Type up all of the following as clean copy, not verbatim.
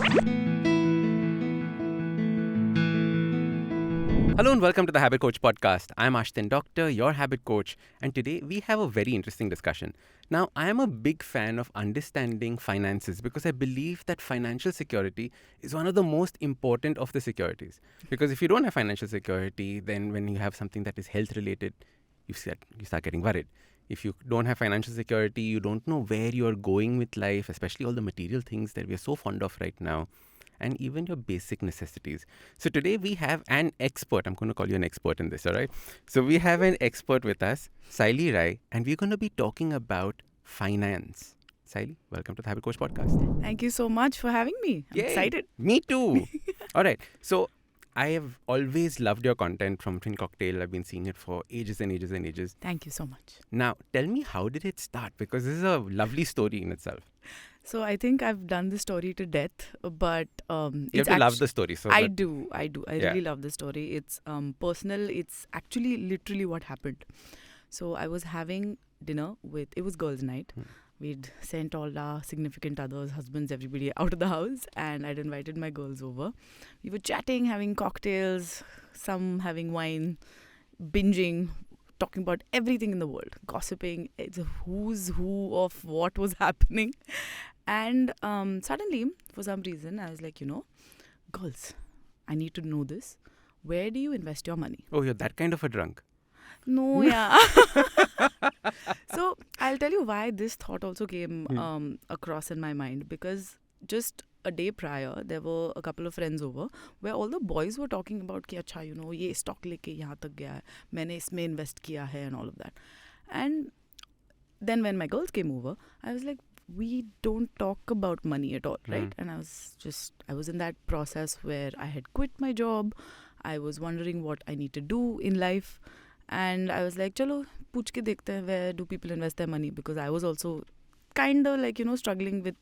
Hello and welcome to the Habit Coach podcast. I'm Ashdin Doctor, your habit coach, and today we have a very interesting discussion. Now, I am a big fan of understanding finances because I believe that financial security is one of the most important of the securities. Because if you don't have financial security, then when you have something that is health related, you start getting worried. If you don't have financial security, you don't know where you are going with life, especially all the material things that we are so fond of right now, and even your basic necessities. So today we have an expert. I'm going to call you an expert in this, all right? So we have an expert with us, Sayali Rai, and we're going to be talking about finance. Sayali, welcome to the Habit Coach podcast. Thank you so much for having me. I'm excited. Me too. All right. So I have always loved your content from FinCocktail. I've been seeing it for ages and ages and ages. Thank you so much. Now, tell me, how did it start? Because this is a lovely story in itself. So I think I've done the story to death, but you have to love the story. So I do. I really love the story. It's personal. It's actually literally what happened. So I was having dinner it was girls' night. We'd sent all our significant others, husbands, everybody out of the house, and I'd invited my girls over. We were chatting, having cocktails, some having wine, binging, talking about everything in the world, gossiping. It's a who's who of what was happening. And suddenly, for some reason, I was like, girls, I need to know this. Where do you invest your money? Oh, you're that kind of a drunk. No, yeah. So I'll tell you why this thought also came across in my mind. Because just a day prior, there were a couple of friends over where all the boys were talking about कि अच्छा, ये stock लेके यहाँ तक गया है, मैंने इसमें invest किया है and all of that. And then when my girls came over, I was like, we don't talk about money at all, right? And I was in that process where I had quit my job. I was wondering what I need to do in life. And I was like, chalo, पूछ के देखते हैं, where do people invest their money? Because I was also kind of like, struggling with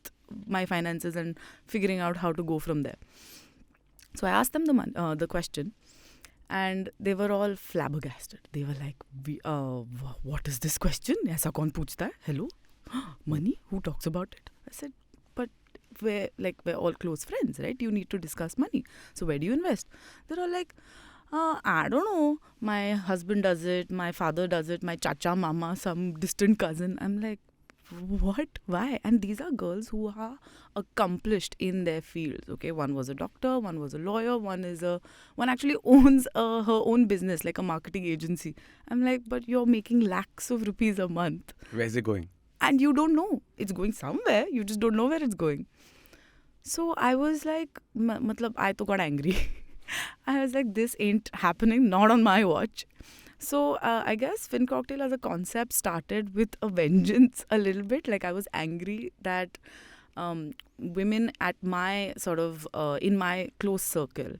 my finances and figuring out how to go from there. So I asked them the question, and they were all flabbergasted. They were like, what is this question? ऐसा कौन पूछता है? Hello? Money? Who talks about it? I said, but we're all close friends, right? You need to discuss money. So where do you invest? They're all like, I don't know. My husband does it. My father does it. My chacha, mama, some distant cousin. I'm like, what? Why? And these are girls who are accomplished in their fields. Okay, one was a doctor, one was a lawyer, one actually owns her own business, like a marketing agency. I'm like, but you're making lakhs of rupees a month. Where's it going? And you don't know. It's going somewhere. You just don't know where it's going. So I was like, I got angry. I was like, this ain't happening, not on my watch. So I guess FinCocktail as a concept started with a vengeance a little bit. Like I was angry that women at my in my close circle,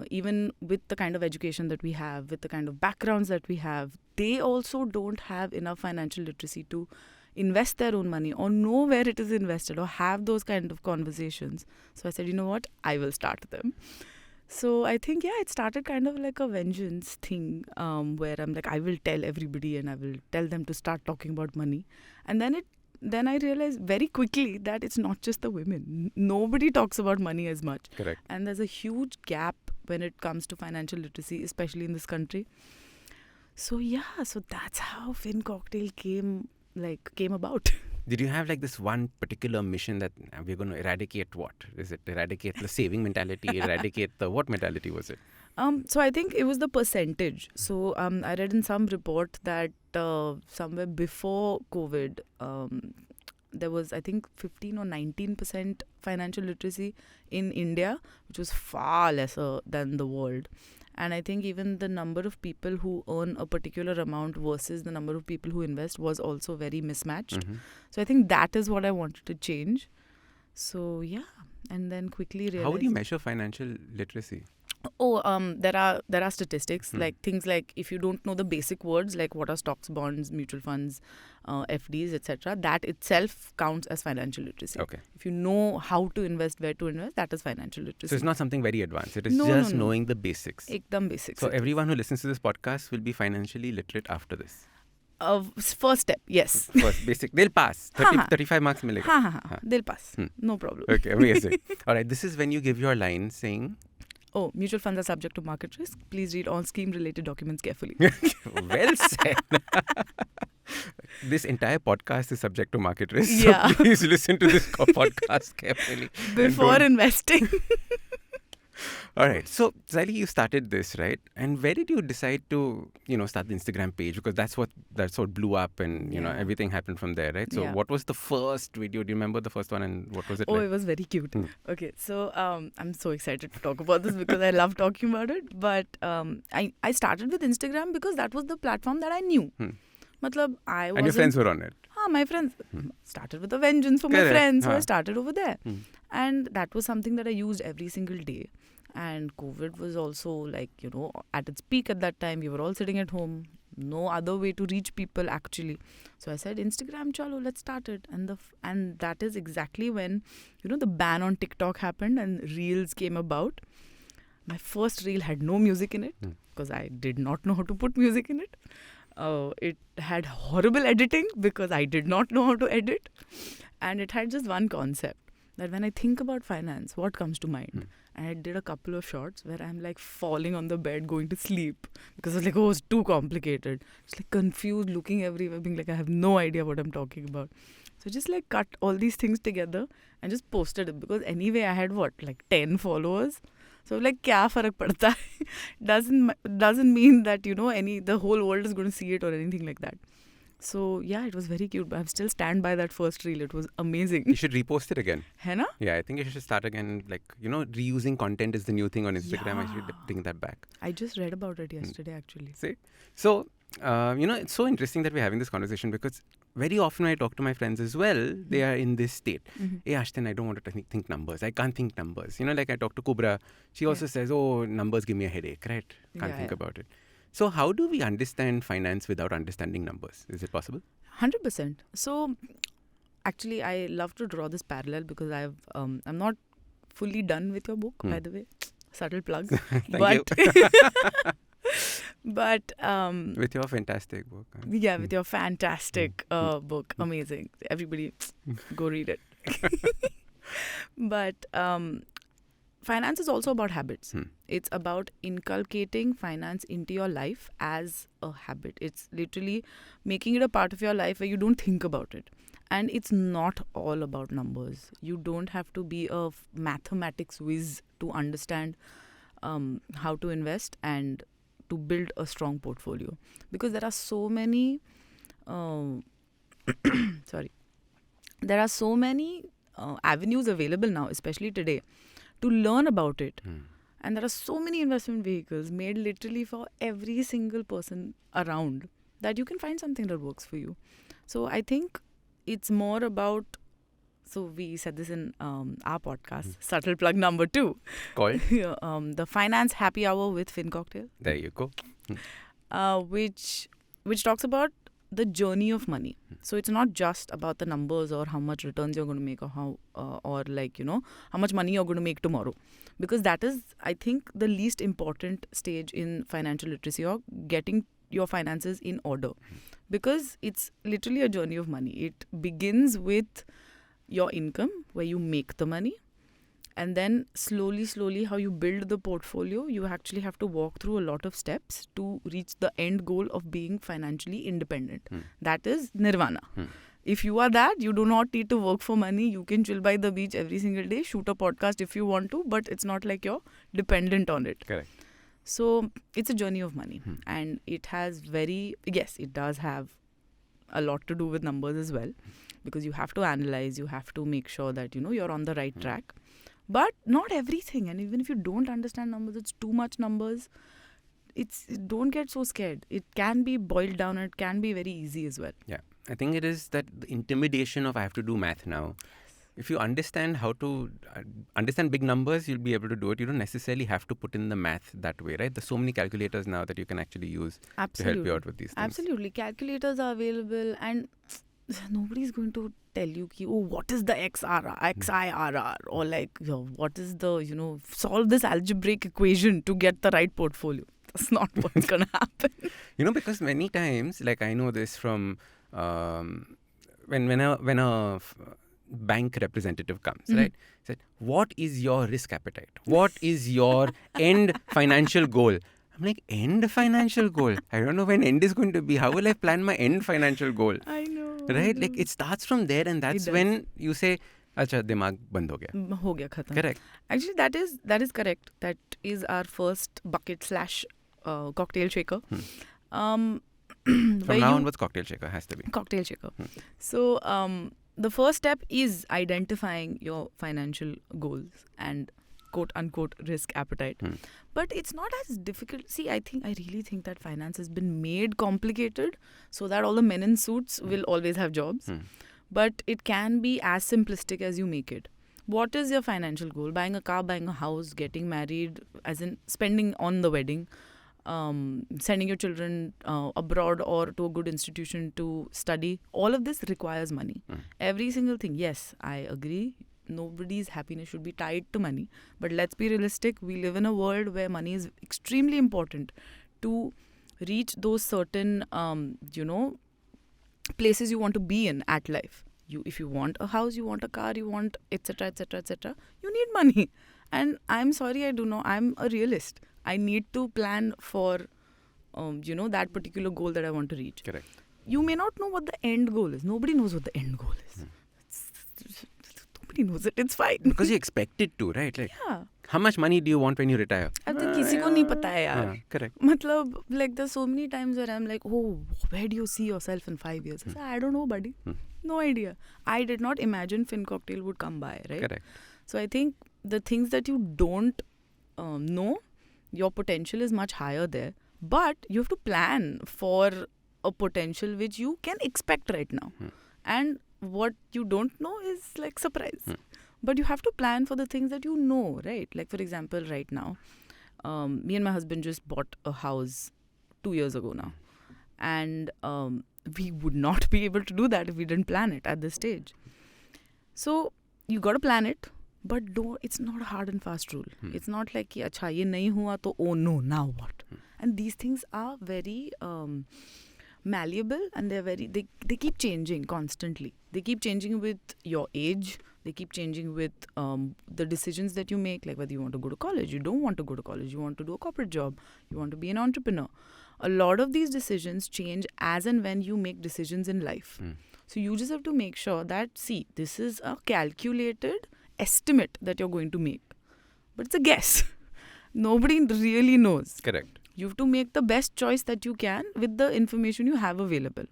even with the kind of education that we have, with the kind of backgrounds that we have, they also don't have enough financial literacy to invest their own money or know where it is invested or have those kind of conversations. So I said, you know what, I will start them. So I think, it started kind of like a vengeance thing where I'm like, I will tell everybody and I will tell them to start talking about money. And then I realized very quickly that it's not just the women. Nobody talks about money as much. Correct. And there's a huge gap when it comes to financial literacy, especially in this country. So so that's how FinCocktail came about. Did you have like this one particular mission that we're going to eradicate what? Is it eradicate the saving mentality? Eradicate the what mentality was it? So I think it was the percentage. So I read in some report that somewhere before COVID, there was, I think, 15 or 19% financial literacy in India, which was far lesser than the world. And I think even the number of people who earn a particular amount versus the number of people who invest was also very mismatched. So I think that is what I wanted to change. So and then quickly realized. How do you measure financial literacy? There are statistics like things like if you don't know the basic words like what are stocks, bonds, mutual funds, FDs, etc. That itself counts as financial literacy. Okay. If you know how to invest, where to invest, that is financial literacy. So it's not something very advanced. It is just knowing the basics. Ekdam basics. So everyone who listens to this podcast will be financially literate after this. First step, yes. First, basic. They'll pass. 35 marks milega. हाँ, they'll pass. No problem. Okay, amazing. All right, this is when you give your line saying, Oh, mutual funds are subject to market risk. Please read all scheme-related documents carefully. well said. This entire podcast is subject to market risk. Yeah. So please listen to this podcast carefully. Before investing. All right. So, Sayali, you started this, right? And where did you decide to, start the Instagram page? Because that's what blew up and, everything happened from there, right? So what was the first video? Do you remember the first one and what was it like? It was very cute. Okay. So, I'm so excited to talk about this because I love talking about it. But I started with Instagram because that was the platform that I knew. Matlab, and your friends were on it? My friends started with a vengeance for my friends. So I started over there. And that was something that I used every single day. And COVID was also at its peak at that time. We were all sitting at home. No other way to reach people actually. So I said, Instagram, chalo, let's start it. And that is exactly when, the ban on TikTok happened and Reels came about. My first reel had no music in it because I did not know how to put music in it. It had horrible editing because I did not know how to edit. And it had just one concept. That when I think about finance, what comes to mind? And I did a couple of shots where I'm falling on the bed, going to sleep. Because I was it's too complicated. Just confused, looking everywhere, being I have no idea what I'm talking about. So just cut all these things together and just posted it. Because anyway, I had 10 followers. So kya farak padta hai? Doesn't mean that, the whole world is going to see it or anything like that. So, yeah, it was very cute. But I still stand by that first reel. It was amazing. You should repost it again. Hai na? Yeah, I think you should start again. Reusing content is the new thing on Instagram. I should bring that back. I just read about it yesterday, actually. See? So, it's so interesting that we're having this conversation because very often when I talk to my friends as well, they are in this state. Hey, Ashdin, I don't want to think numbers. I can't think numbers. I talk to Kubra. She also says, oh, numbers give me a headache, right? Can't think about it. So how do we understand finance without understanding numbers? Is it possible? 100%. So actually, I love to draw this parallel because I'm not fully done with your book, by the way. Subtle plug. Thank you. But with your fantastic book. Yeah, with your fantastic book. Amazing. Everybody go read it. But finance is also about habits. It's about inculcating finance into your life as a habit. It's literally making it a part of your life where you don't think about it. And it's not all about numbers. You don't have to be a mathematics whiz to understand how to invest and to build a strong portfolio. Because there are so many there are so many avenues available now, especially today, to learn about it. And there are so many investment vehicles made literally for every single person around that you can find something that works for you. So I think it's more about, so we said this in our podcast, subtle plug number 2. Called? The Finance Happy Hour with FinCocktail. There you go. Which talks about the journey of money. So it's not just about the numbers or how much returns you're going to make or how much money you're going to make tomorrow. Because that is, I think, the least important stage in financial literacy, or getting your finances in order. Because it's literally a journey of money. It begins with your income, where you make the money. And then slowly, how you build the portfolio, you actually have to walk through a lot of steps to reach the end goal of being financially independent. That is nirvana. If you are that, you do not need to work for money. You can chill by the beach every single day, shoot a podcast if you want to, but it's not like you're dependent on it. Correct. So it's a journey of money. And it has it does have a lot to do with numbers as well. Because you have to analyze, you have to make sure that, you're on the right track. But not everything. And even if you don't understand numbers, it's too much numbers. Don't get so scared. It can be boiled down and it can be very easy as well. Yeah. I think it is that the intimidation of I have to do math now. If you understand how to understand big numbers, you'll be able to do it. You don't necessarily have to put in the math that way, right? There's so many calculators now that you can actually use to help you out with these things. Absolutely. Calculators are available and nobody's going to tell you, what is the XIRR? Or what is the, solve this algebraic equation to get the right portfolio. That's not what's gonna happen. Because many times, like I know this from when a bank representative comes, right? Said, what is your risk appetite? What is your end financial goal? I'm like, end financial goal? I don't know when end is going to be. How will I plan my end financial goal? I know. Right? Like it starts from there, and that's when you say, "Acha, dimag band ho gaya." Ho gaya, khatam. Correct. Actually, that is correct. That is our first bucket / cocktail shaker. From now onwards, cocktail shaker has to be. Cocktail shaker. So the first step is identifying your financial goals and quote unquote risk appetite. But it's not as difficult. See, I really think that finance has been made complicated so that all the men in suits will always have jobs. But it can be as simplistic as you make it. What is your financial goal? Buying a car, buying a house, getting married, as in spending on the wedding, sending your children abroad or to a good institution to study. All of this requires money. Every single thing. Yes, I agree. Nobody's happiness should be tied to money. But let's be realistic. We live in a world where money is extremely important to reach those certain, places you want to be in at life. If you want a house, you want a car, you want etc., etc., etc., you need money. And I'm sorry, I'm a realist. I need to plan for, that particular goal that I want to reach. Correct. You may not know what the end goal is. Nobody knows what the end goal is. Nobody knows it. It's fine. Because you expect it to, right? Like, yeah. How much money do you want when you retire? अब तो किसी को नहीं पता है यार. Correct. मतलब, like, there's so many times where I'm like, oh, where do you see yourself in 5 years? I say, I don't know, buddy. No idea. I did not imagine FinCocktail would come by, right? Correct. So I think the things that you don't know, your potential is much higher there. But you have to plan for a potential which you can expect right now. And what you don't know is like surprise. But you have to plan for the things that you know, right? Like, for example, right now, me and my husband just bought a house 2 years ago now. And we would not be able to do that if we didn't plan it at this stage. So you got to plan it, but it's not a hard and fast rule. It's not like, acha, ye nahi hua to, oh no, now what? And these things are very malleable, and they keep changing constantly. They keep changing with your age. They keep changing with the decisions that you make, like whether you want to go to college, you don't want to go to college, you want to do a corporate job, you want to be an entrepreneur. A lot of these decisions change as and when you make decisions in life. So you just have to make sure that, see, this is a calculated estimate that you're going to make. But it's a guess. Nobody really knows. Correct. You have to make the best choice that you can with the information you have available.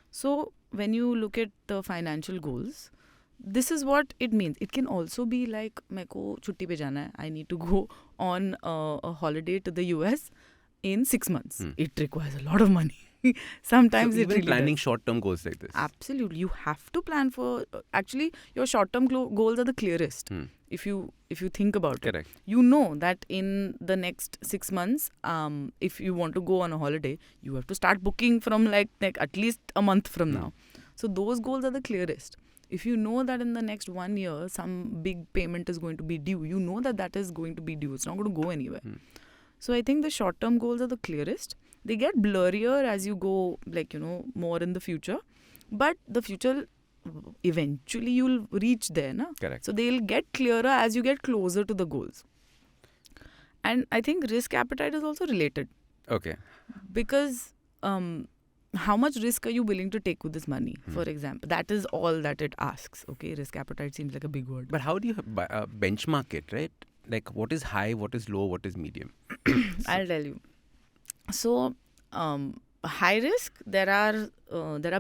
So when you look at the financial goals, this is what it means. It can also be like, meko chutti pe jana hai. I need to go on a holiday to the US in 6 months. It requires a lot of money. Sometimes so it even really planning does. short-term goals like this. Absolutely. You have to plan for... actually, your short-term goals are the clearest. If you think about it. Correct. You know that in the next 6 months, if you want to go on a holiday, you have to start booking from like at least a month from now. So those goals are the clearest. If you know that in the next 1 year, some big payment is going to be due, you know that is going to be due. It's not going to go anywhere. So I think the short-term goals are the clearest. They get blurrier as you go, more in the future. But the future, eventually you'll reach there. Na? Correct. So they'll get clearer as you get closer to the goals. And I think risk appetite is also related. Okay. Because how much risk are you willing to take with this money, for example? That is all that it asks. Okay, risk appetite seems like a big word. But how do you benchmark it, right? Like, what is high, what is low, what is medium? I'll tell you. So, high risk, there are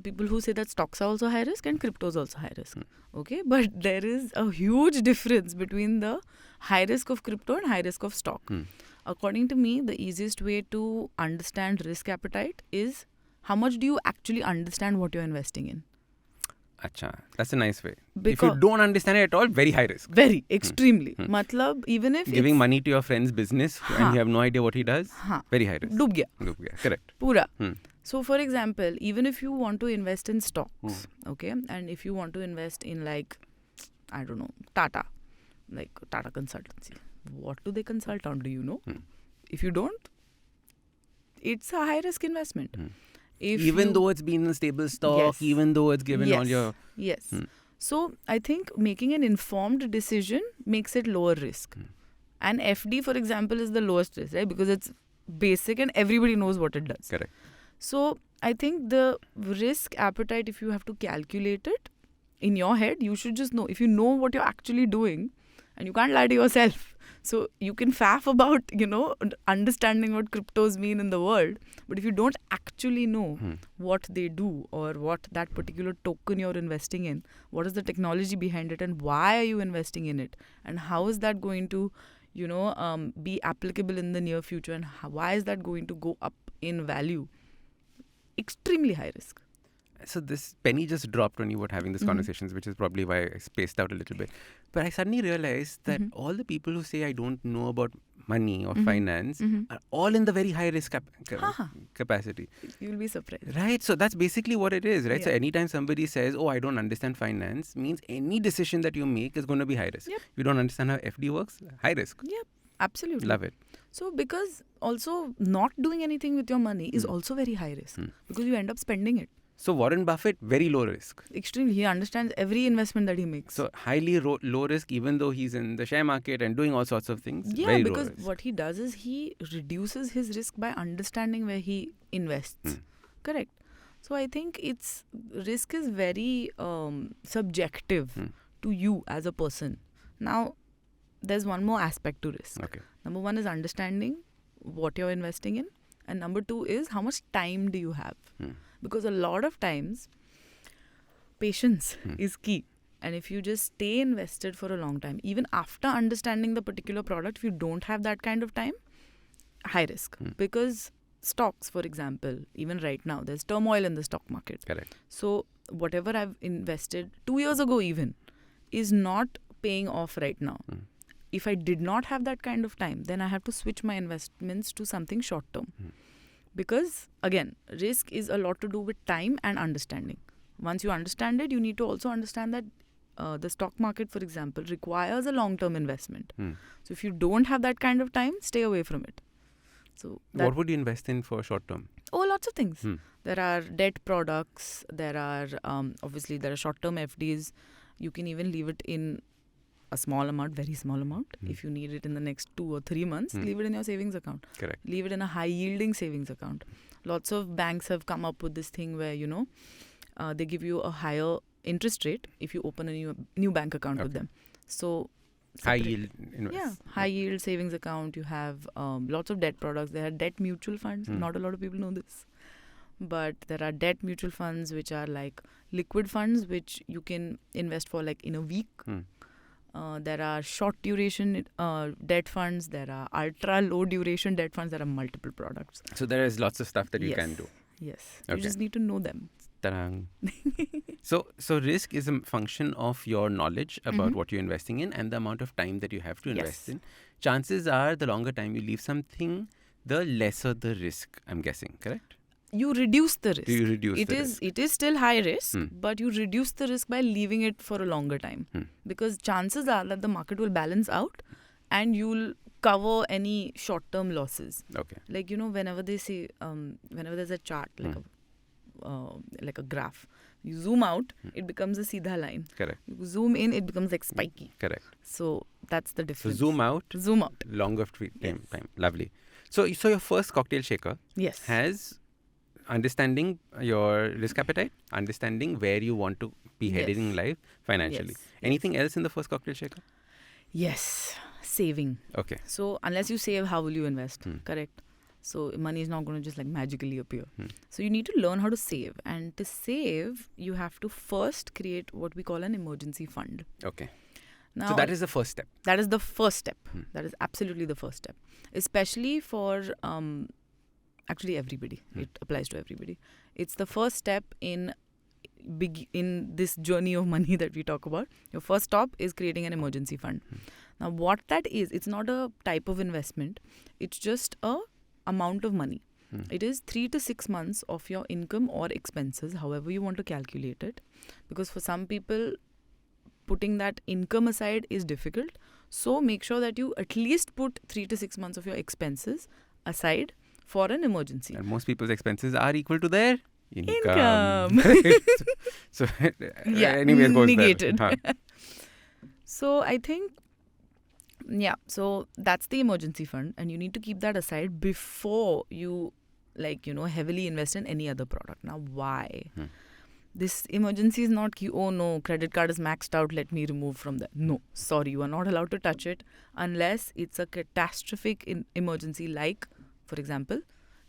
people who say that stocks are also high risk and crypto is also high risk. Okay, but there is a huge difference between the high risk of crypto and high risk of stock. According to me, the easiest way to understand risk appetite is how much do you actually understand what you're investing in. Acha, that's a nice way. Because if you don't understand it at all, very high risk. Very, extremely. Matlab, even if giving money to your friend's business and you have no idea what he does, very high risk. Dub gaya. Correct. Pura. So, for example, even if you want to invest in stocks, okay, and if you want to invest in I don't know, Tata, like Tata Consultancy. What do they consult on? Do you know? If you don't, it's a high risk investment. Even though it's been in stable stock, Yes. even though it's given all Yes. your... Yes. So I think making an informed decision makes it lower risk. And FD, for example, is the lowest risk, right? Because it's basic and everybody knows what it does. Correct. So I think the risk appetite, if you have to calculate it in your head, you should just know. If you know what you're actually doing, and you can't lie to yourself. So you can faff about, understanding what cryptos mean in the world. But if you don't actually know what they do or what that particular token you're investing in, what is the technology behind it and why are you investing in it? And how is that going to, be applicable in the near future? And why is that going to go up in value? Extremely high risk. So this penny just dropped when you were having these conversations, which is probably why I spaced out a little bit. But I suddenly realized that all the people who say I don't know about money or finance are all in the very high risk capacity. You'll be surprised. Right. So that's basically what it is, right? Yeah. So anytime somebody says, oh, I don't understand finance, means any decision that you make is going to be high risk. Yep. You don't understand how FD works, high risk. Yep. Absolutely. Love it. So because also not doing anything with your money is also very high risk because you end up spending it. So Warren Buffett, very low risk. Extremely. He understands every investment that he makes. So highly low risk, even though he's in the share market and doing all sorts of things. Yeah, very because low risk. what he does is he reduces his risk by understanding where he invests. Correct. So I think risk is very subjective to you as a person. Now, there's one more aspect to risk. Okay. Number one is understanding what you're investing in. And number two is how much time do you have? Because a lot of times, patience is key. And if you just stay invested for a long time, even after understanding the particular product, if you don't have that kind of time, high risk. Because stocks, for example, even right now, there's turmoil in the stock market. Correct. So whatever I've invested 2 years ago even is not paying off right now. If I did not have that kind of time, then I have to switch my investments to something short term. Because, again, risk is a lot to do with time and understanding. Once you understand it, you need to also understand that the stock market, for example, requires a long-term investment. So if you don't have that kind of time, stay away from it. So what would you invest in for short term? Oh, lots of things. There are debt products. There are, obviously, there are short-term FDs. You can even leave it in a small amount, very small amount. If you need it in the next 2 or 3 months, leave it in your savings account. Correct. Leave it in a high-yielding savings account. Lots of banks have come up with this thing where, they give you a higher interest rate if you open a new bank account with them. So high yield invest. Yeah, high yield savings account. You have lots of debt products. There are debt mutual funds. Not a lot of people know this. But there are debt mutual funds which are like liquid funds which you can invest for like in a week. There are short duration debt funds. There are ultra low duration debt funds. There are multiple products. So there is lots of stuff that you can do. Yes. Okay. You just need to know them. Ta-dang. So risk is a function of your knowledge about what you're investing in and the amount of time that you have to invest in. Chances are the longer time you leave something, the lesser the risk, I'm guessing, correct? You reduce the risk. You reduce the risk. It is still high risk, but you reduce the risk by leaving it for a longer time. Because chances are that the market will balance out and you'll cover any short-term losses. Okay. Like, whenever they say, whenever there's a chart, like a graph, you zoom out, it becomes a seedha line. Correct. You zoom in, it becomes like spiky. Correct. So that's the difference. So zoom out. Zoom out. Longer time. Lovely. So your first cocktail shaker has understanding your risk appetite, understanding where you want to be headed in life financially. Anything else in the first cocktail shaker? Yes. Saving. Okay. So unless you save, how will you invest? Correct. So money is not going to just like magically appear. So you need to learn how to save. And to save, you have to first create what we call an emergency fund. Okay. Now, so that is the first step. That is the first step. That is absolutely the first step. Especially for actually everybody. It applies to everybody. It's the first step in this journey of money that we talk about. Your first stop is creating an emergency fund. Now what that is, it's not a type of investment. It's just a amount of money. It is 3 to 6 months of your income or expenses, however you want to calculate it. Because for some people, putting that income aside is difficult. So make sure that you at least put 3 to 6 months of your expenses aside for an emergency. And most people's expenses are equal to their Income. So, Yeah, anyways, goes negated. there. So I think, yeah, so that's the emergency fund, and you need to keep that aside before you, heavily invest in any other product. Now, why? This emergency is not, oh no, credit card is maxed out, let me remove from that. No, sorry, you are not allowed to touch it unless it's a catastrophic emergency, like, for example,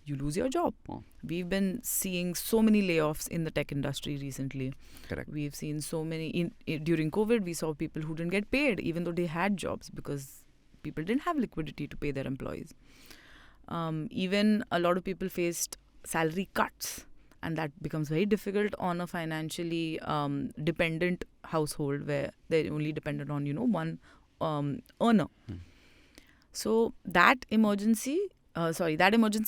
you lose your job. We've been seeing so many layoffs in the tech industry recently. Correct. We've seen so many, during COVID, we saw people who didn't get paid even though they had jobs because people didn't have liquidity to pay their employees. Even a lot of people faced salary cuts, and that becomes very difficult on a financially dependent household where they're only dependent on, one earner. So that emergency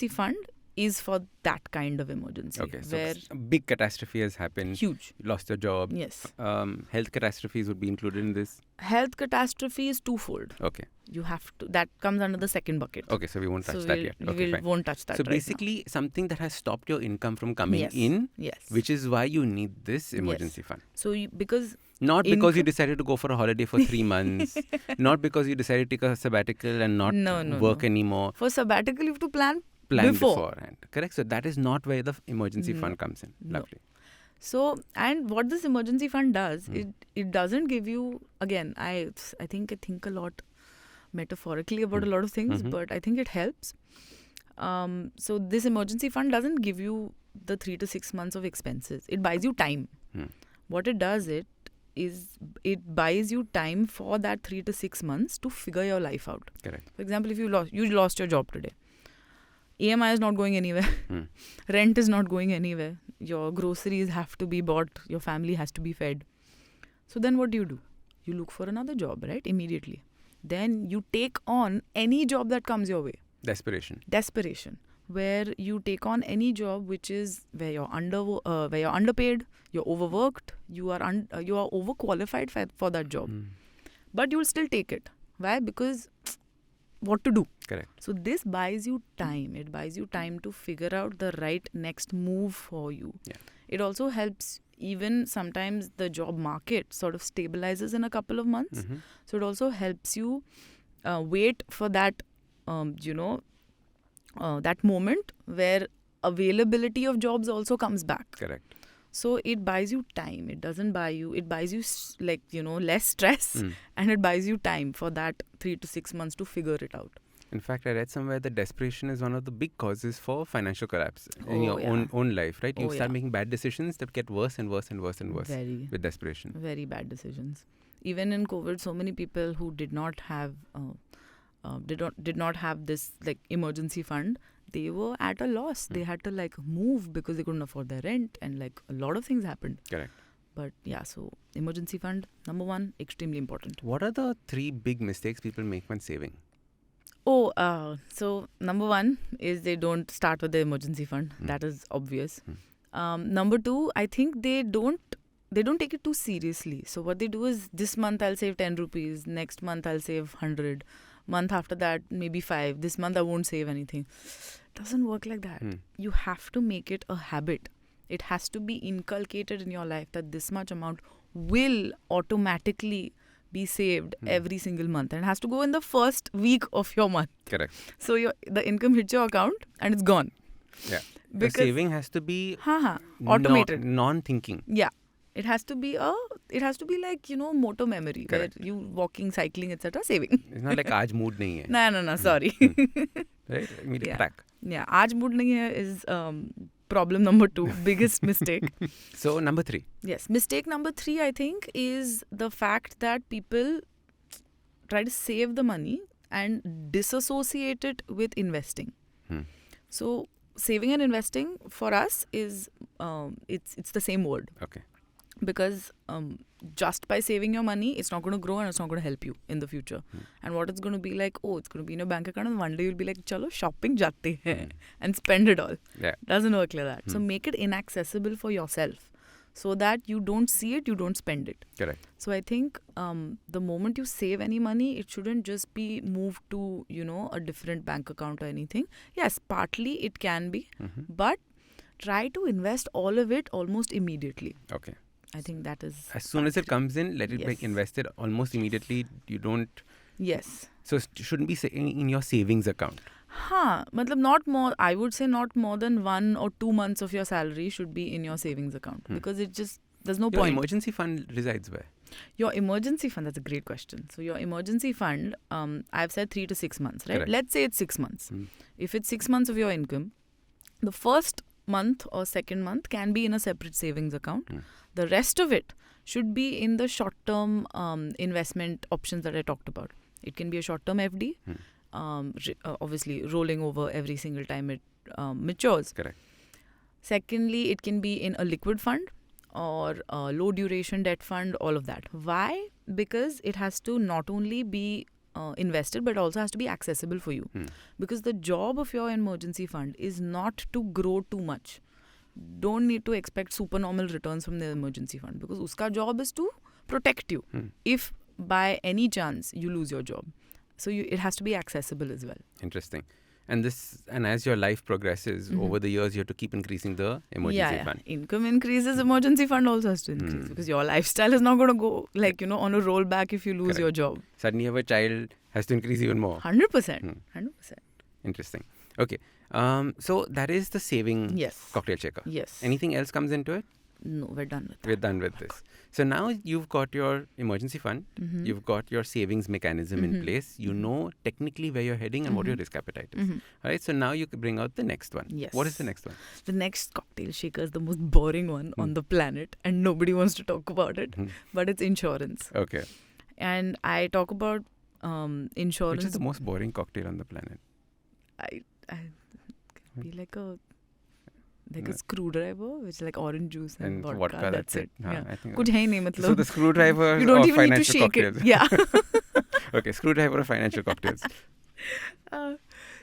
fund is for that kind of emergency. Okay, so where a big catastrophe has happened. Huge. You lost your job. Yes. Health catastrophes would be included in this. Health catastrophe is twofold. Okay. You have to, that comes under the second bucket. Okay, so we won't touch that yet. Okay, we won't touch that. So right basically, something that has stopped your income from coming in, yes, which is why you need this emergency fund. So because you decided to go for a holiday for 3 months, not because you decided to take a sabbatical and not work anymore. For sabbatical, you have to plan beforehand. Correct. So that is not where the emergency fund comes in. Lovely. So, and what this emergency fund does, it doesn't give you, again, I think a lot metaphorically about a lot of things, but I think it helps. So this emergency fund doesn't give you the 3 to 6 months of expenses. It buys you time. What it does, it buys you time for that 3 to 6 months to figure your life out. Correct. For example, if you lost your job today, EMI is not going anywhere. Rent is not going anywhere. Your groceries have to be bought. Your family has to be fed. So then what do? You look for another job, right? Immediately. Then you take on any job that comes your way. Desperation. Where you take on any job which is where you're underpaid, you're overworked, you are overqualified for that job. But you'll still take it. Why? Because what to do. Correct. So this buys you time. It buys you time to figure out the right next move for you. Yeah. It also helps, even sometimes the job market sort of stabilizes in a couple of months. So it also helps you wait for that, that moment where availability of jobs also comes back. Correct. So it buys you time. It buys you less stress, and it buys you time for that 3 to 6 months to figure it out. In fact, I read somewhere that desperation is one of the big causes for financial collapse in your own life, right? You start making bad decisions that get worse and worse and worse and worse with desperation. Very bad decisions. Even in COVID, so many people who did not have this emergency fund, they were at a loss. They had to move because they couldn't afford their rent, and a lot of things happened. Correct. But so emergency fund, number one, extremely important. What are the 3 big mistakes people make when saving? So number one is they don't start with the emergency fund. That is obvious. Number 2, I think they don't take it too seriously. So what they do is, this month I'll save 10 rupees, next month I'll save 100, month after that maybe 5, this month I won't save anything. Doesn't work like that. You have to make it a habit. It has to be inculcated in your life that this much amount will automatically be saved every single month, and it has to go in the first week of your month. Correct. So the income hits your account and it's gone. Yeah. The saving has to be automated, non-thinking. Yeah. It has to be motor memory. Correct. Where you walking, cycling, etc. saving. It's not like aaj mood nahi hai. No, sorry. Right? Immediate attack. Yeah, aaj mood nahi hai is problem number 2, biggest mistake. So number 3. Yes, mistake number 3, I think, is the fact that people try to save the money and disassociate it with investing. So saving and investing for us is it's the same word. Okay. Because just by saving your money, it's not going to grow and it's not going to help you in the future. And what it's going to be like, it's going to be in your bank account, and one day you'll be like, chalo, shopping jate hain, and spend it all. Yeah. Doesn't work like that. So make it inaccessible for yourself. so that you don't see it, you don't spend it. Correct. So I think the moment you save any money, it shouldn't just be moved to, a different bank account or anything. Yes, partly it can be, but try to invest all of it almost immediately. Okay. I think that is... As soon as it comes in, let it Yes. be invested almost immediately. You don't... Yes. So it shouldn't be in your savings account. Matlab not more, I would say not more than 1 or 2 months of your salary should be in your savings account because it just, there's no Your point. emergency fund resides where? Your emergency fund, that's a great question. So your emergency fund, I've said 3 to 6 months, right? Correct. Let's say it's 6 months. If it's 6 months of your income, the first month or second month can be in a separate savings account. The rest of it should be in the short-term investment options that I talked about. It can be a short-term FD, obviously rolling over every single time it matures. Correct. Secondly, it can be in a liquid fund or a low duration debt fund, all of that. Why? Because it has to not only be invested but also has to be accessible for you. Because the job of your emergency fund is not to grow too much. Don't need to expect supernormal returns from the emergency fund because uska job is to protect you if by any chance you lose your job. So it has to be accessible as well. Interesting. And as your life progresses over the years, you have to keep increasing the emergency fund. Income increases, emergency fund also has to increase because your lifestyle is not going to go on a rollback if you lose your job. Suddenly, your child has to increase even more. 100%. 100%. Interesting. Okay. So that is the saving cocktail shaker. Yes. Anything else comes into it? No, we're done with that. We're done with this. So now you've got your emergency fund, you've got your savings mechanism in place, you know technically where you're heading and what your risk appetite is. All right, so now you can bring out the next one. Yes. What is the next one? The next cocktail shaker is the most boring one on the planet and nobody wants to talk about it, but it's insurance. Okay. And I talk about insurance. Which is the most boring cocktail on the planet? I be like a screwdriver, which is like orange juice and vodka. That's it. Yeah. I think Kuch hai nahi, matlab. So the screwdriver you don't or even need to financial shake cocktails. it. Yeah. Okay, screwdriver or financial cocktails.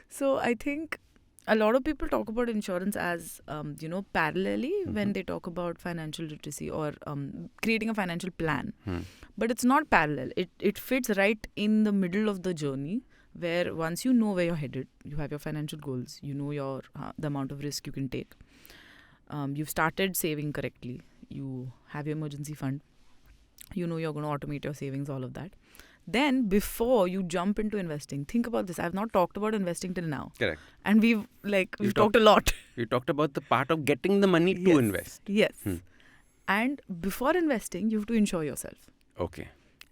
So I think a lot of people talk about insurance as, parallelly when they talk about financial literacy or creating a financial plan. But it's not parallel. It fits right in the middle of the journey where once you know where you're headed, you have your financial goals, you know your the amount of risk you can take. You've started saving correctly. You have your emergency fund. You know you're going to automate your savings, all of that. Then before you jump into investing, think about this. I've not talked about investing till now. Correct. And we've talked a lot. You talked about the part of getting the money to invest. Yes. And before investing, you have to insure yourself. Okay.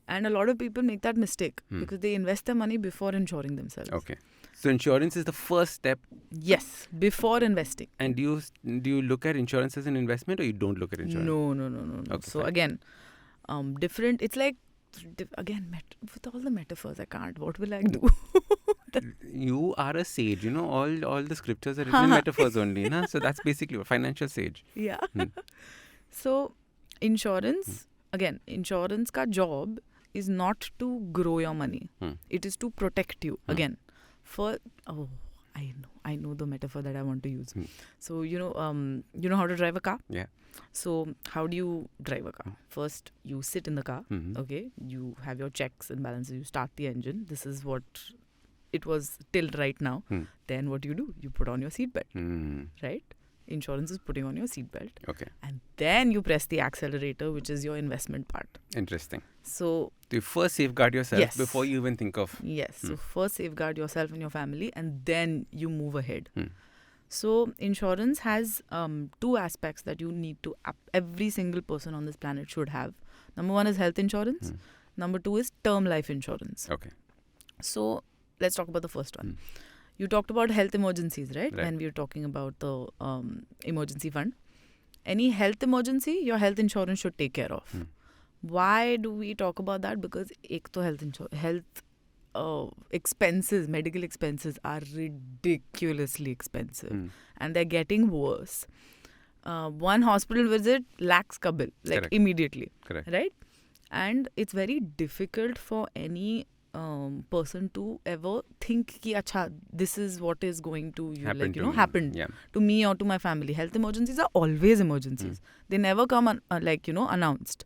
And a lot of people make that mistake because they invest their money before insuring themselves. Okay. So insurance is the first step. Yes, before investing. And do you look at insurance as an investment or you don't look at insurance? No. Okay, so fine. again, different. It's like, again, with all the metaphors, I can't. What will I do? You are a sage. You know, all the scriptures are written in metaphors only. Na? So that's basically a financial sage. Yeah. So insurance, again, insurance ka job is not to grow your money. It is to protect you. Again, I know the metaphor that I want to use. So, you know how to drive a car? Yeah. So, how do you drive a car? First, you sit in the car. Okay. You have your checks and balances. You start the engine. This is what it was till right now. Then what do? You put on your seatbelt. Right? Insurance is putting on your seatbelt. Okay. And then you press the accelerator, which is your investment part. Interesting. So you first safeguard yourself before you even think of... Yes. So first safeguard yourself and your family and then you move ahead. So insurance has 2 aspects that you need to... every single person on this planet should have. Number 1 is health insurance. Number 2 is term life insurance. Okay. So let's talk about the first one. You talked about health emergencies, right? When we were talking about the emergency fund. Any health emergency, your health insurance should take care of. Why do we talk about that? Because health expenses, medical expenses are ridiculously expensive. And they're getting worse. One hospital visit lakhs ka bill, like immediately. Correct. Right? And it's very difficult for any person to ever think ki acha, this is what is going to happen Yeah. to me or to my family. Health emergencies are always emergencies. They never come announced.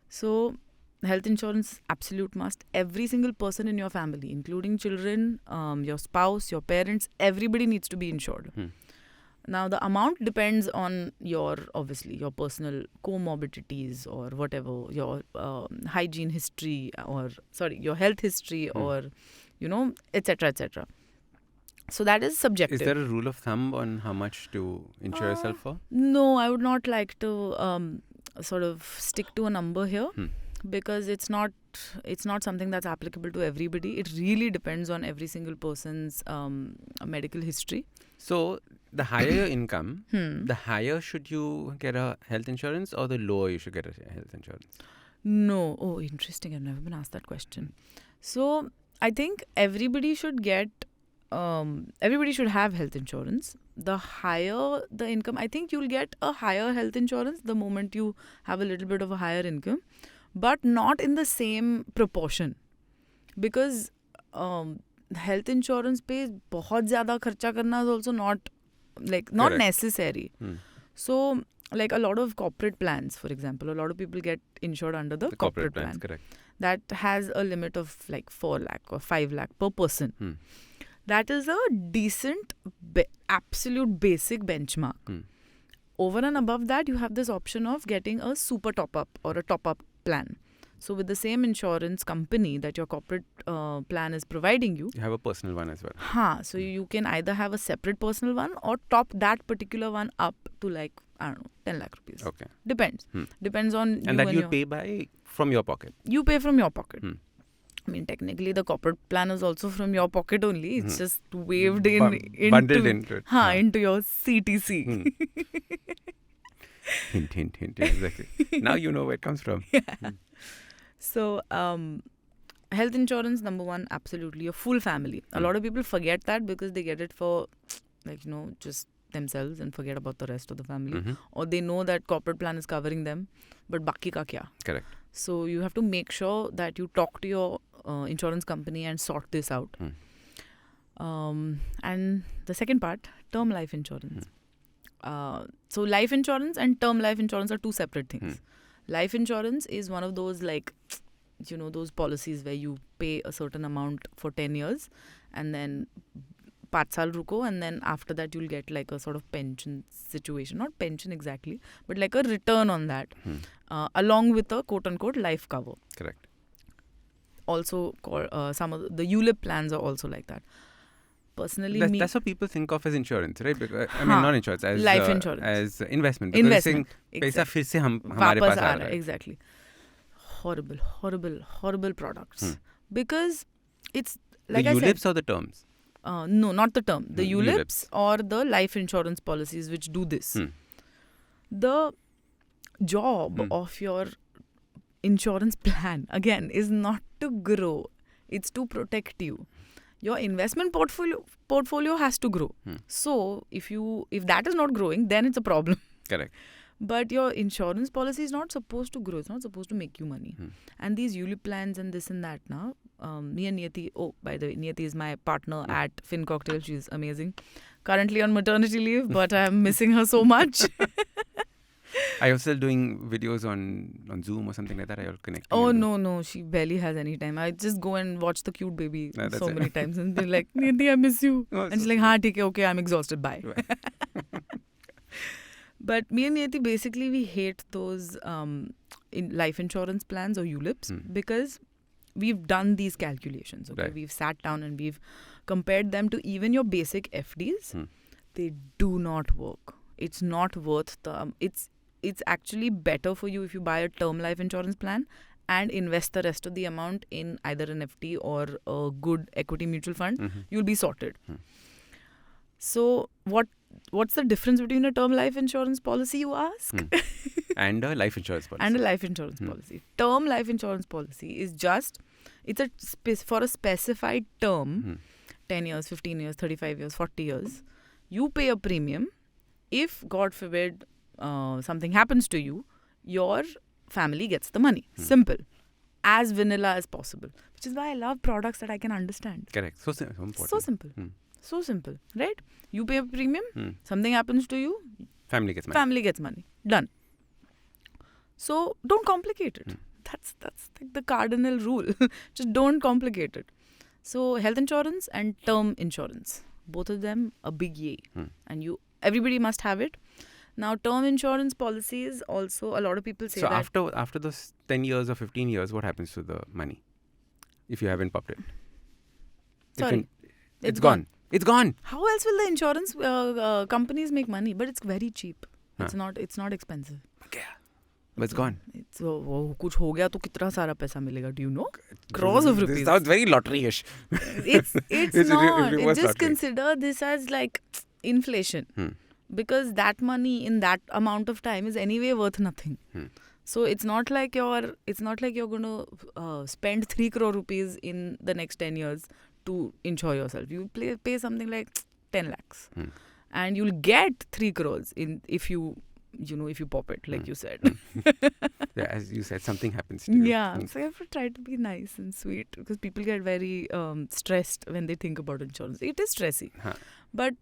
So health insurance, absolute must. Every single person in your family, including children, your spouse, your parents, everybody needs to be insured. Now, the amount depends on your personal comorbidities or whatever, your hygiene history your health history or, etc., etc. So that is subjective. Is there a rule of thumb on how much to insure yourself for? No, I would not like to sort of stick to a number here. Because it's not something that's applicable to everybody. It really depends on every single person's medical history. So the higher your income, the higher should you get a health insurance, or the lower you should get a health insurance? No. Oh, interesting. I've never been asked that question. So I think everybody should have health insurance. The higher the income, I think you'll get a higher health insurance the moment you have a little bit of a higher income. But not in the same proportion, because health insurance पे बहुत ज़्यादा खर्चा करना is also not necessary. So like a lot of corporate plans, for example, a lot of people get insured under the corporate plan. Correct. That has a limit of like 4 lakh or 5 lakh per person. That is a decent, absolute basic benchmark. Over and above that, you have this option of getting a super top-up or a top-up plan. So with the same insurance company that your corporate plan is providing you, you have a personal one as well. So you can either have a separate personal one or top that particular one up to 10 lakh rupees. Okay. Depends. Depends on and you that you pay from your pocket. You pay from your pocket. I mean, technically, the corporate plan is also from your pocket only. It's just waved bundled into it. Into your CTC. Hint. Exactly. Now you know where it comes from. Yeah. So, health insurance, number one, absolutely a full family. A lot of people forget that because they get it for, just themselves and forget about the rest of the family. Or they know that corporate plan is covering them, but baki ka kya? Correct. So you have to make sure that you talk to your insurance company and sort this out. And the second part, term life insurance. So life insurance and term life insurance are two separate things. Life insurance is one of those those policies where you pay a certain amount for 10 years and then 5 saal ruko, and then after that you'll get like a sort of pension situation. Not pension exactly, but like a return on that along with a quote-unquote life cover. Correct. Also, some of the ULIP plans are also like that. Personally, that's what people think of as insurance, right? Because, I mean, not insurance, as life insurance, as investment. Investment. पैसा फिर से हमारे पास आ रहा है. Exactly. Horrible products. Because it's like the I ULIPs said, or the terms? No, not the term. The ULIPs ULIPs or the life insurance policies which do this. The job of your insurance plan, again, is not to grow. It's to protect you. Your investment portfolio has to grow. So if that is not growing, then it's a problem. Correct. But your insurance policy is not supposed to grow. It's not supposed to make you money. And these ULIP plans and this and that now, me and Niyati, by the way, Niyati is my partner at FinCocktail. She's amazing. Currently on maternity leave, but I'm missing her so much. Are you still doing videos on Zoom or something like that? Are you connecting? Oh, no. She barely has any time. I just go and watch the cute baby many times. And they're like, Niyati, I miss you. And she's like, theek hai, okay, I'm exhausted. Bye. But me and Niyati, basically, we hate those in life insurance plans or ULIPs because we've done these calculations. Okay? Right. We've sat down and we've compared them to even your basic FDs. They do not work. It's not worth it's actually better for you if you buy a term life insurance plan and invest the rest of the amount in either an FD or a good equity mutual fund. You'll be sorted. So what's the difference between a term life insurance policy, you ask? And a life insurance policy. And a life insurance policy. Term life insurance policy is for a specified term, 10 years, 15 years, 35 years, 40 years. You pay a premium. If, God forbid, something happens to you, your family gets the money. Simple. as vanilla as possible. Which is why I love products that I can understand. Correct. So important. So simple. So simple, right? You pay a premium, something happens to you, Family gets money. family gets money. Done. So don't complicate it. That's like the cardinal rule. Just don't complicate it. So health insurance and term insurance, both of them a big yay. And everybody must have it. Now term insurance policies also, a lot of people say So that after those 10 years or 15 years, what happens to the money if you haven't popped it? Sorry, It's gone. It's gone. how else will the insurance companies make money? But it's very cheap. It's not expensive. Okay. But it's gone. It's कुछ हो गया तो कितना सारा पैसा मिलेगा? Do you know? Crores of This rupees. sounds very lottery-ish. It's It's not. reverse Just lottery. consider this as like inflation, because that money in that amount of time is anyway worth nothing. So it's not like you're going to spend 3 crore rupees in the next 10 years to insure yourself. You pay something like 10 lakhs, and you'll get 3 crores if you pop it, like you said. Yeah, as you said, something happens to you. Yeah, so you have to try to be nice and sweet, because people get very stressed when they think about insurance. It is stressy. But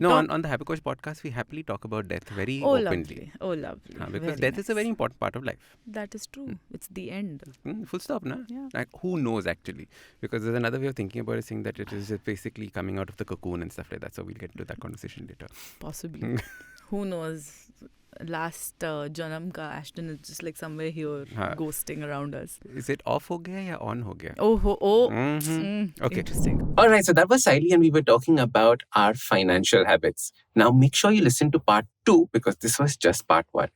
No, on the Happy Coach podcast, we happily talk about death very openly. Lovely. Because Very death is a nice. very important part of life. That is true. It's the end. Full stop, na? Yeah. Like, who knows actually? Because there's another way of thinking about it, saying that it is just basically coming out of the cocoon and stuff like that. So we'll get into that conversation later. Possibly. Who knows? Last janam ka Ashton is just like somewhere here, ghosting around us. Is it off ho gaya ya on ho gaya? Okay. Interesting. All right, so that was Sayali, and we were talking about our financial habits. Now, make sure you listen to part 2 because this was just part 1.